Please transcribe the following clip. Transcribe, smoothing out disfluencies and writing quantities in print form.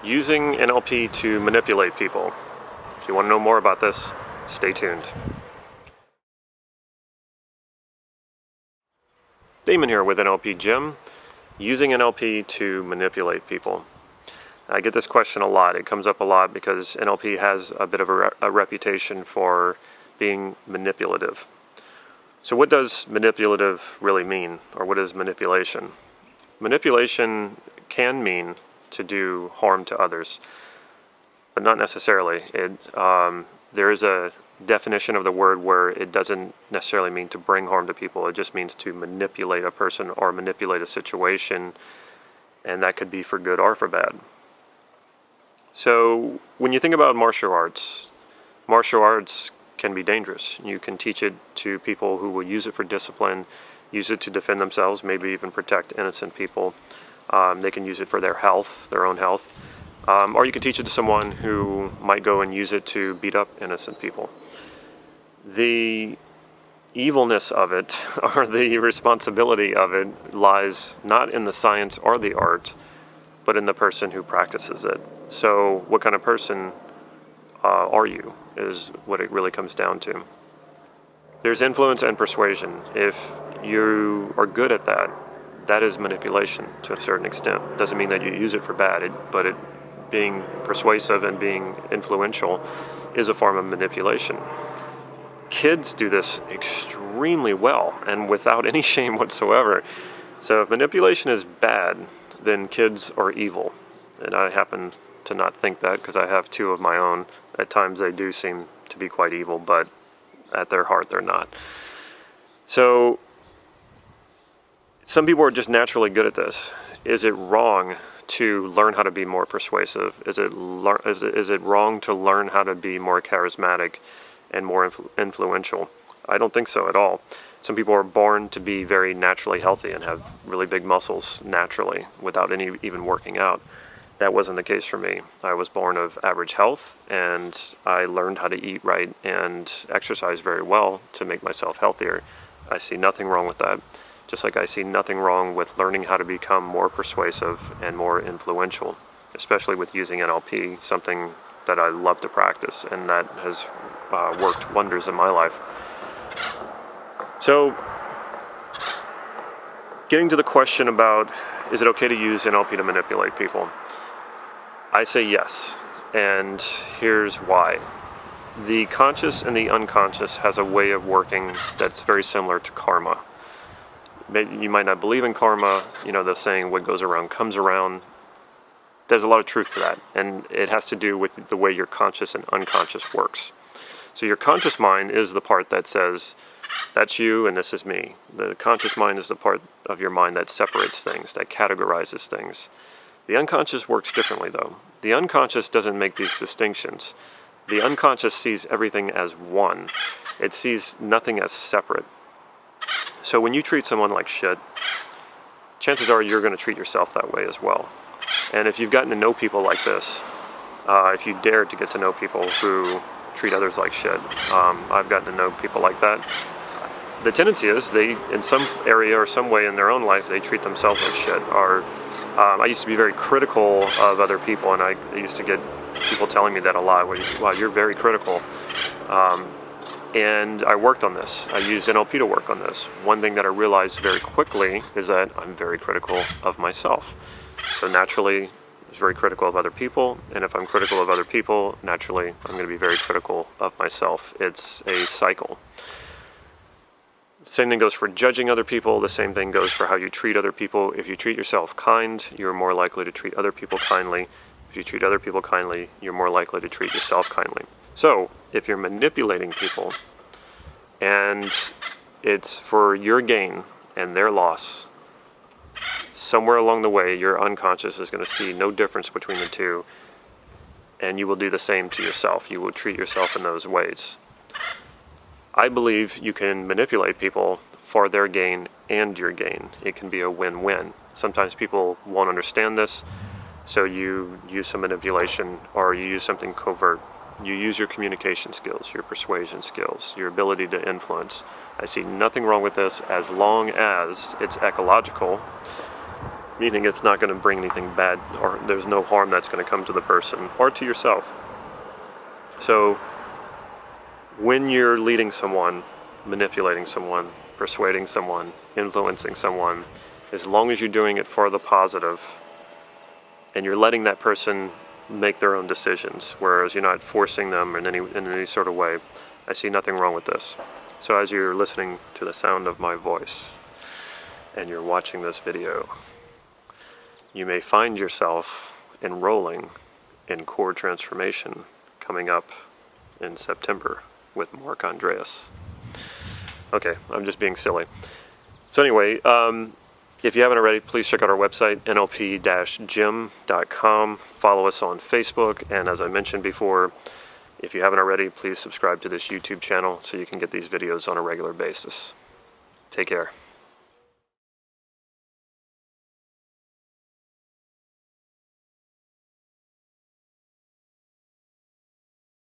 Using NLP to manipulate people. If you want to know more about this, stay tuned. Damon here with NLP Jim. Using NLP to manipulate people. I get this question a lot. It comes up a lot because NLP has a bit of a reputation for being manipulative. So what does manipulative really mean? Or what is manipulation? Manipulation can mean to do harm to others, but not necessarily. There is a definition of the word where it doesn't necessarily mean to bring harm to people. It just means to manipulate a person or manipulate a situation, and that could be for good or for bad. So when you think about martial arts can be dangerous. You can teach it to people who will use it for discipline, use it to defend themselves, maybe even protect innocent people. They can use it for their health, their own health. Or you can teach it to someone who might go and use it to beat up innocent people. The evilness of it, or the responsibility of it, lies not in the science or the art, but in the person who practices it. So what kind of person are you, is what it really comes down to. There's influence and persuasion. If you are good at that, that is manipulation to a certain extent. Doesn't mean that you use it for bad, but being persuasive and being influential is a form of manipulation. Kids do this extremely well and without any shame whatsoever. So if manipulation is bad, then kids are evil. And I happen to not think that because I have two of my own. At times they do seem to be quite evil, but at their heart they're not. So some people are just naturally good at this. Is it wrong to learn how to be more persuasive? Is it wrong to learn how to be more charismatic and more influential? I don't think so at all. Some people are born to be very naturally healthy and have really big muscles naturally without any even working out. That wasn't the case for me. I was born of average health, and I learned how to eat right and exercise very well to make myself healthier. I see nothing wrong with that. Just like I see nothing wrong with learning how to become more persuasive and more influential, especially with using NLP, something that I love to practice and that has worked wonders in my life. So, getting to the question about, is it okay to use NLP to manipulate people? I say yes, and here's why. The conscious and the unconscious has a way of working that's very similar to karma. You might not believe in karma, the saying, what goes around comes around. There's a lot of truth to that, and it has to do with the way your conscious and unconscious works. So your conscious mind is the part that says, that's you and this is me. The conscious mind is the part of your mind that separates things, that categorizes things. The unconscious works differently, though. The unconscious doesn't make these distinctions. The unconscious sees everything as one. It sees nothing as separate. So when you treat someone like shit, chances are you're going to treat yourself that way as well. And if you've gotten to know people like this, if you dare to get to know people who treat others like shit, I've gotten to know people like that. The tendency is they, in some area or some way in their own life, they treat themselves like shit. Or I used to be very critical of other people, and I used to get people telling me that a lot. Wow, you're very critical. And I worked on this. I used NLP to work on this. One thing that I realized very quickly is that I'm very critical of myself. So naturally, I was very critical of other people, and if I'm critical of other people, naturally, I'm going to be very critical of myself. It's a cycle. Same thing goes for judging other people. The same thing goes for how you treat other people. If you treat yourself kind, you're more likely to treat other people kindly. If you treat other people kindly, you're more likely to treat yourself kindly. So, if you're manipulating people, and it's for your gain and their loss, somewhere along the way, your unconscious is going to see no difference between the two, and you will do the same to yourself. You will treat yourself in those ways. I believe you can manipulate people for their gain and your gain. It can be a win-win. Sometimes people won't understand this, so you use some manipulation or you use something covert. You use your communication skills, your persuasion skills, your ability to influence. I see nothing wrong with this as long as it's ecological, meaning it's not going to bring anything bad, or there's no harm that's going to come to the person or to yourself. So when you're leading someone, manipulating someone, persuading someone, influencing someone, as long as you're doing it for the positive and you're letting that person make their own decisions, whereas you're not forcing them in any sort of way, I see nothing wrong with this. So as you're listening to the sound of my voice and you're watching this video, you may find yourself enrolling in Core Transformation coming up in September with Mark Andreas. Okay, I'm just being silly. So anyway, if you haven't already, please check out our website, nlp-gym.com. Follow us on Facebook, and as I mentioned before, if you haven't already, please subscribe to this YouTube channel so you can get these videos on a regular basis. Take care.